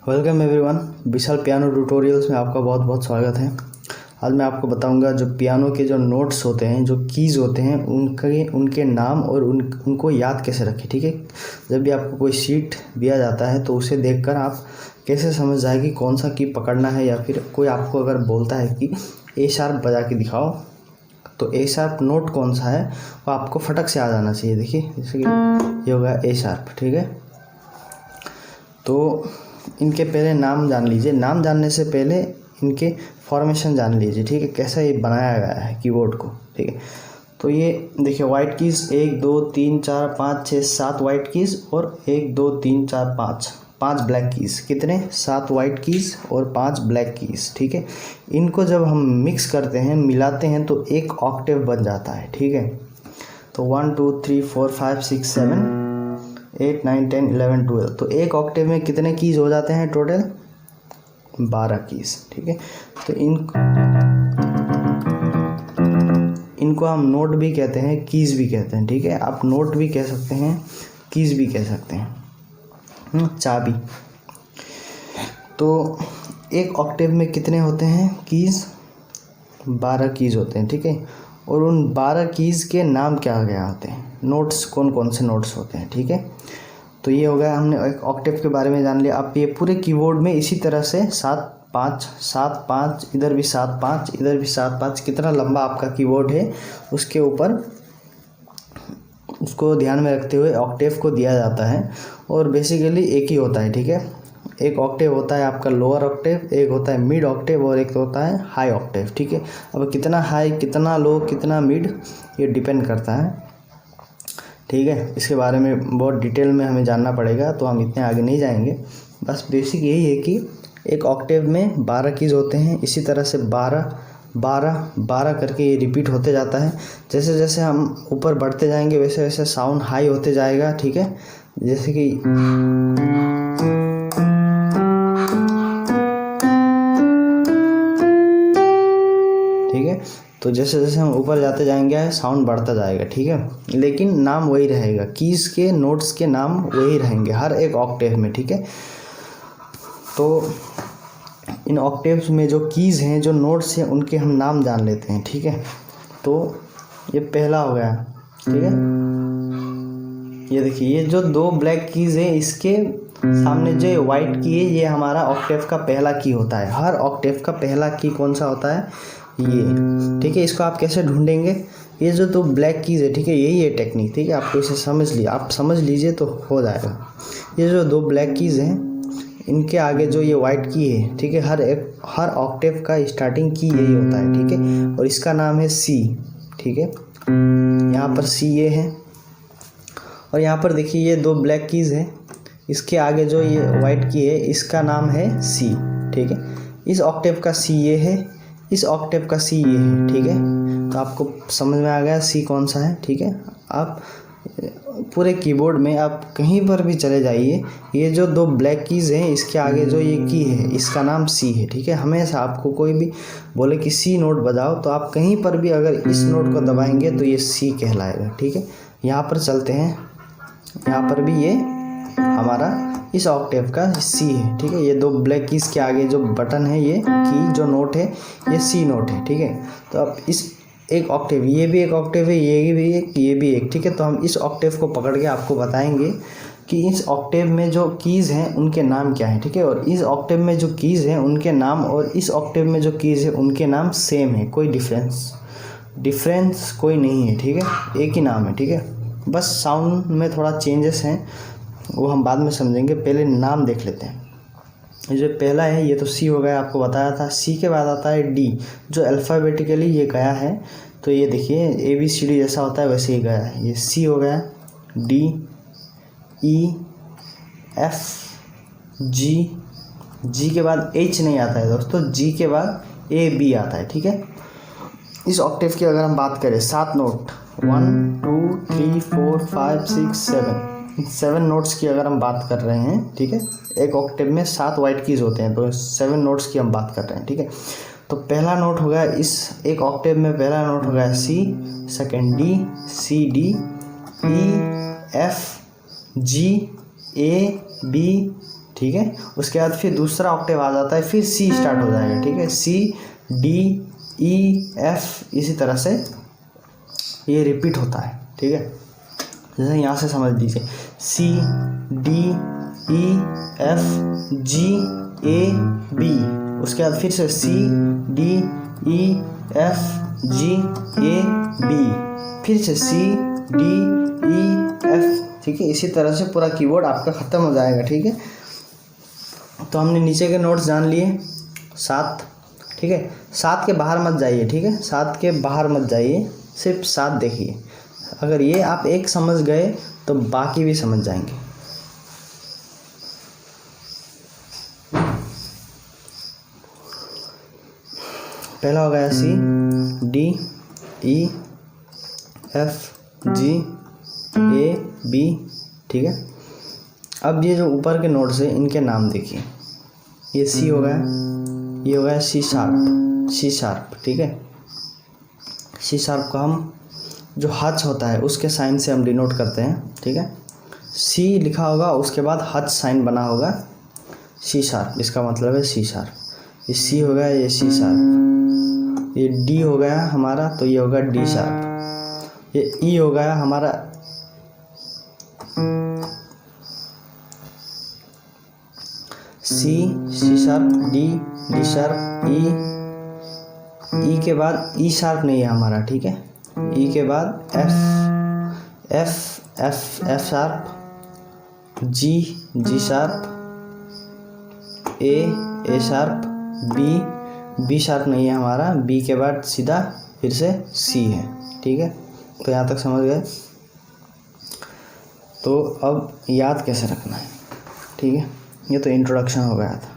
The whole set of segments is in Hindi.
वेलकम एवरीवन, विशाल पियानो ट्यूटोरियल्स में आपका बहुत बहुत स्वागत है। आज मैं आपको बताऊंगा जो पियानो के जो नोट्स होते हैं, जो कीज़ होते हैं, उनके नाम और उनको याद कैसे रखें। ठीक है, जब भी आपको कोई शीट दिया जाता है तो उसे देखकर आप कैसे समझ जाए कि कौन सा की पकड़ना है, या फिर कोई आपको अगर बोलता है कि ए शार्प बजा के दिखाओ तो ए शार्प नोट कौन सा है वो आपको फटक से आ जाना चाहिए। देखिए जैसे कि ये होगा ए शार्प। ठीक है, तो इनके पहले नाम जान लीजिए। नाम जानने से पहले इनके फॉर्मेशन जान लीजिए। ठीक है, कैसा ये बनाया गया है कीबोर्ड को। ठीक है, तो ये देखिए वाइट कीज़ 1 2 3 4 5 6 7 वाइट कीज़ और 1 2 3 4 5 ब्लैक कीज़। कितने? 7 वाइट कीज़ और 5 ब्लैक कीज़। ठीक है, इनको जब हम मिक्स करते हैं, मिलाते हैं, तो एक ऑक्टेव बन जाता है। ठीक है, तो 1 2 3 4 5 6 7 8 9 10 11 12, तो एक ऑक्टेव में कितने कीज़ हो जाते हैं? Total 12 keys. ठीक है, तो इनको हम नोट भी कहते हैं, कीज़ भी कहते हैं। ठीक है, आप नोट भी कह सकते हैं, कीज़ भी कह सकते हैं। चाबी। तो एक ऑक्टेव में कितने होते हैं कीज़? 12 कीज़ होते हैं। ठीक है, और उन 12 कीज़ के नाम क्या क्या होते हैं? नोट्स कौन कौन से नोट्स होते हैं? ठीक है, तो ये हो गया, हमने एक ऑक्टेव के बारे में जान लिया। आप ये पूरे कीबोर्ड में इसी तरह से 7 5 7 5, इधर भी 7 5, इधर भी 7 5, कितना लंबा आपका कीबोर्ड है उसके ऊपर उसको ध्यान में रखते हुए ऑक्टेव को दिया जाता है। और बेसिकली एक ही होता है। ठीक है, एक ऑक्टेव होता है आपका लोअर ऑक्टेव, एक होता है मिड ऑक्टेव और एक होता है हाई ऑक्टेव। ठीक है, अब कितना हाई, कितना लो, कितना मिड, ये डिपेंड करता है। ठीक है, इसके बारे में बहुत डिटेल में हमें जानना पड़ेगा, तो हम इतने आगे नहीं जाएंगे। बस बेसिक यही है कि एक ऑक्टेव में 12 कीज़ होते हैं। इसी तरह से 12 12 12 करके ये रिपीट होते जाता है। जैसे जैसे हम ऊपर बढ़ते जाएंगे वैसे वैसे साउंड हाई होते जाएगा। ठीक है, जैसे कि ठीक है, तो जैसे जैसे हम ऊपर जाते जाएंगे साउंड बढ़ता जाएगा। ठीक है, लेकिन नाम वही रहेगा, कीज़ के नोट्स के नाम वही रहेंगे हर एक ऑक्टेव में। ठीक है, तो इन ऑक्टेव्स में जो कीज़ हैं, जो नोट्स हैं, उनके हम नाम जान लेते हैं। ठीक है, तो ये पहला हो गया। ठीक है, ये देखिए, ये जो 2 ब्लैक कीज़ हैं, इसके सामने जो वाइट की है, ये हमारा ऑक्टेव का पहला की होता है। हर ऑक्टेव का पहला की कौन सा होता है? ये। ठीक है, इसको आप कैसे ढूंढेंगे? ये जो 2 ब्लैक कीज़ है, ठीक है, यही है टेक्निक। ठीक है, आपको इसे समझ लिया, आप समझ लीजिए तो हो जाएगा। ये जो 2 ब्लैक कीज़ हैं, इनके आगे जो ये वाइट की है, ठीक है, हर ऑक्टेव का स्टार्टिंग की यही होता है। ठीक है, और इसका नाम है सी। ठीक है, यहाँ पर सी ये है, और यहाँ पर देखिए ये 2 ब्लैक कीज़ है, इसके आगे जो ये वाइट की है, इसका नाम है सी। ठीक है, इस ऑक्टेव का सी ये है, इस ऑक्टेव का सी ये है। ठीक है, तो आपको समझ में आ गया सी कौन सा है। ठीक है, आप पूरे कीबोर्ड में आप कहीं पर भी चले जाइए, ये जो 2 ब्लैक कीज़ हैं, इसके आगे जो ये की है, इसका नाम सी है। ठीक है, हमेशा आपको कोई भी बोले कि सी नोट बजाओ, तो आप कहीं पर भी अगर इस नोट को दबाएंगे तो ये सी कहलाएगा। ठीक है, यहाँ पर चलते हैं, यहाँ पर भी ये हमारा इस ऑक्टेव का सी है। ठीक है, ये 2 ब्लैक कीज़ के आगे जो बटन है, ये की जो नोट है, ये सी नोट है। ठीक है, तो अब इस एक ऑक्टेव, ये भी एक ऑक्टेव है, ये भी एक, ये भी एक। ठीक है, तो हम इस ऑक्टेव को पकड़ के आपको बताएंगे कि इस ऑक्टेव में जो कीज़ हैं उनके नाम क्या हैं। ठीक है, और इस ऑक्टेव में जो कीज़ हैं उनके नाम, और इस ऑक्टेव में जो कीज़ है उनके नाम सेम है, कोई डिफरेंस कोई नहीं है। ठीक है, एक ही नाम है। ठीक है, बस साउंड में थोड़ा चेंजेस हैं, वो हम बाद में समझेंगे, पहले नाम देख लेते हैं। ये जो पहला है, ये तो सी हो गया, आपको बताया था। सी के बाद आता है डी, जो अल्फ़ाबेटिकली ये गया है। तो ये देखिए ABCD जैसा होता है वैसे ही गया है। ये सी हो गया, D E F G के बाद H नहीं आता है दोस्तों, G के बाद AB आता है। ठीक है, इस ऑक्टेव की अगर हम बात करें, 7 नोट, 1 2 3 4 5 6 7 नोट्स की अगर हम बात कर रहे हैं। ठीक है, एक ऑक्टेव में 7 वाइट कीज़ होते हैं, तो 7 नोट्स की हम बात कर रहे हैं। ठीक है, तो पहला नोट हो गया, इस एक ऑक्टेव में पहला नोट हो गया सी, second D, C D, E F G A B, ठीक है। उसके बाद फिर दूसरा ऑक्टेव आ जाता है, फिर सी स्टार्ट हो जाएगा, ठीक है। सी डी ई एफ, इसी तरह से ये रिपीट होता है, ठीक है। जैसे यहाँ से समझ लीजिए, C D E F G A B, उसके बाद फिर से C D E F G A B, फिर से सी डी ई एफ, ठीक है। इसी तरह से पूरा कीबोर्ड आपका ख़त्म हो जाएगा, ठीक है। तो हमने नीचे के नोट्स जान लिए 7, ठीक है। 7 के बाहर मत जाइए, ठीक है। 7 के बाहर मत जाइए, सिर्फ 7 देखिए। अगर ये आप एक समझ गए तो बाकी भी समझ जाएंगे। पहला हो गया C D E F G A B, ठीक है। अब ये जो ऊपर के नोट्स हैं इनके नाम देखिए। ये सी हो गया, ये हो गया सी शार्प, ठीक है। सी शार्प का हम जो हच होता है उसके साइन से हम डिनोट करते हैं, ठीक है। सी लिखा होगा, उसके बाद हच साइन बना होगा, सी शार्प, इसका मतलब है सी शार्प। ये सी हो गया, ये सी शार्प। ये डी हो गया हमारा, तो ये होगा डी शार्प। ये ई हो गया हमारा, सी शार्प, डी शार्प, ई के बाद ई शार्प नहीं है हमारा, ठीक है। ई के बाद एफ शार्प, जी शार्प, ए शार्प, बी शार्प नहीं है हमारा, बी के बाद सीधा फिर से सी है, ठीक है। तो यहाँ तक समझ गए। तो अब याद कैसे रखना है, ठीक है। ये तो इंट्रोडक्शन हो गया था,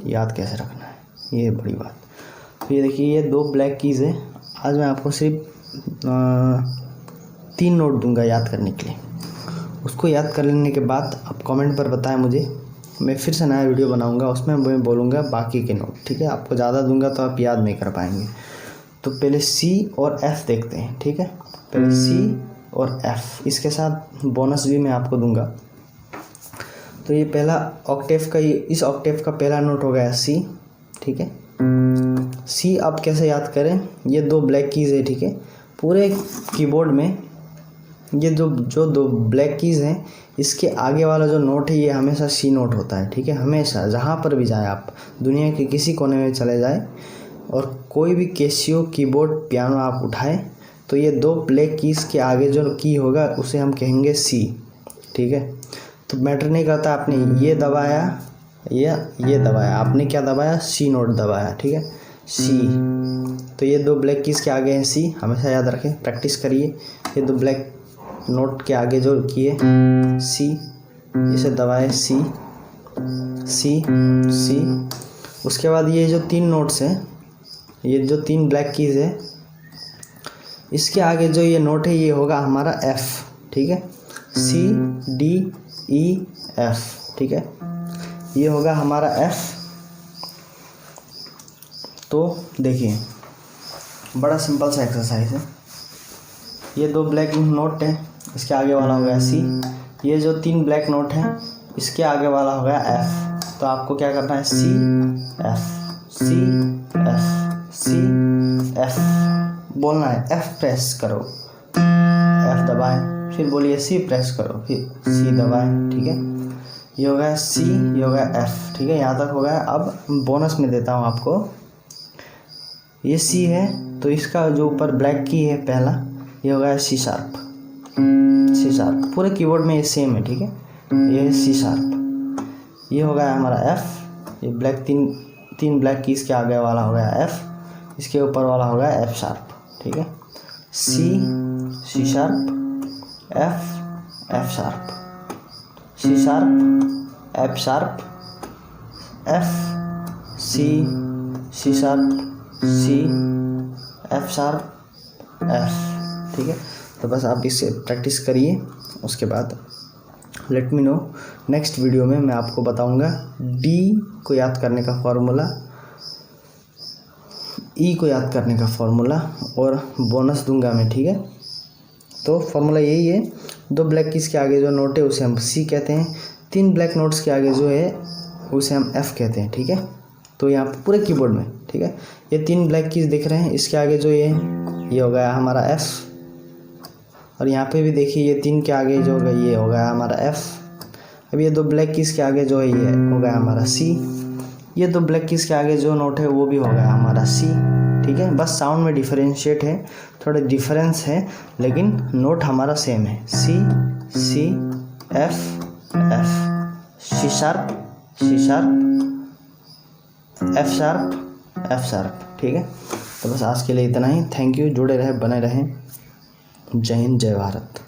याद कैसे रखना है ये बड़ी बात। तो ये देखिए, ये 2 ब्लैक कीज़ है। आज मैं आपको सिर्फ 3 नोट दूंगा याद करने के लिए। उसको याद कर लेने के बाद आप कमेंट पर बताएं मुझे, मैं फिर से नया वीडियो बनाऊंगा, उसमें मैं बोलूँगा बाकी के नोट, ठीक है। आपको ज़्यादा दूंगा तो आप याद नहीं कर पाएंगे। तो पहले सी और एफ़ देखते हैं, ठीक है। पहले सी और एफ़, इसके साथ बोनस भी मैं आपको दूंगा। तो ये पहला ऑक्टेव का, इस ऑक्टेव का पहला नोट हो गया सी, ठीक है। सी आप कैसे याद करें, ये 2 ब्लैक कीज़ है, ठीक है। पूरे कीबोर्ड में ये जो 2 ब्लैक कीज़ हैं, इसके आगे वाला जो नोट है ये हमेशा सी नोट होता है, ठीक है। हमेशा जहाँ पर भी जाए आप, दुनिया के किसी कोने में चले जाए और कोई भी कैसियो कीबोर्ड पियानो आप उठाएं, तो ये 2 ब्लैक कीज़ के आगे जो की होगा उसे हम कहेंगे सी, ठीक है। तो मैटर नहीं करता आपने ये दबाया या ये दबाया, आपने क्या दबाया, सी नोट दबाया, ठीक है, सी। तो ये 2 ब्लैक कीज़ के आगे हैं सी, हमेशा याद रखें, प्रैक्टिस करिए। ये 2 ब्लैक नोट के आगे जो किए सी, इसे दबाए सी सी सी। उसके बाद ये जो 3 नोट्स हैं, ये जो 3 ब्लैक कीज़ है, इसके आगे जो ये नोट है ये होगा हमारा एफ़, ठीक है। सी डी ई एफ़, ठीक है, ये होगा हमारा एफ़। तो देखिए, बड़ा सिंपल सा एक्सरसाइज है। ये 2 ब्लैक नोट है, इसके आगे वाला हो गया सी। ये जो 3 ब्लैक नोट हैं, इसके आगे वाला हो गया एफ़। तो आपको क्या करना है, C F C F C F बोलना है। एफ़ प्रेस करो, एफ़ दबाएं, फिर बोलिए सी प्रेस करो, फिर सी दबाएं, ठीक है। ये हो गया सी, ये हो गया एफ़, ठीक है। यहाँ तक हो गया। अब बोनस में देता हूँ आपको, ये सी है तो इसका जो ऊपर ब्लैक की है पहला, ये हो गया सी शार्प, सी शार्प। पूरे कीबोर्ड में ये सेम है, ठीक है। ये सी शार्प, ये हो गया हमारा एफ़। ये ब्लैक तीन ब्लैक कीज़ के आगे वाला हो गया एफ़, इसके ऊपर वाला हो गया एफ़ शार्प, ठीक है। C sharp, F sharp, C sharp, F sharp, F C sharp, C F sharp, F, ठीक है। तो बस आप इससे प्रैक्टिस करिए। उसके बाद let me know, next video में मैं आपको बताऊंगा डी को याद करने का फॉर्मूला, ई को याद करने का फॉर्मूला और बोनस दूंगा मैं, ठीक है। तो फॉर्मूला यही है, 2 ब्लैक कीज़ के आगे जो नोट है उसे हम सी कहते हैं। 3 ब्लैक नोट्स के आगे जो है उसे हम F कहते हैं, ठीक है। तो यहाँ पर पूरे कीबोर्ड में, ठीक है, ये 3 ब्लैक कीज दिख रहे हैं, इसके आगे जो ये हो गया हमारा F, और यहाँ पे भी देखिए ये 3 के आगे जो होगा ये हो गया हमारा F। अब ये 2 ब्लैक कीज के आगे जो है ये हो गया हमारा C, ये 2 ब्लैक कीज के आगे जो नोट है वो भी हो गया हमारा C, ठीक है। बस साउंड में डिफरेंशिएट है, थोड़ा डिफरेंस है, लेकिन नोट हमारा सेम है, C C F F, C sharp C sharp, F sharp F sharp, ठीक है। तो बस आज के लिए इतना ही। थैंक यू, जुड़े रहे, बने रहें। जय हिंद, जय भारत।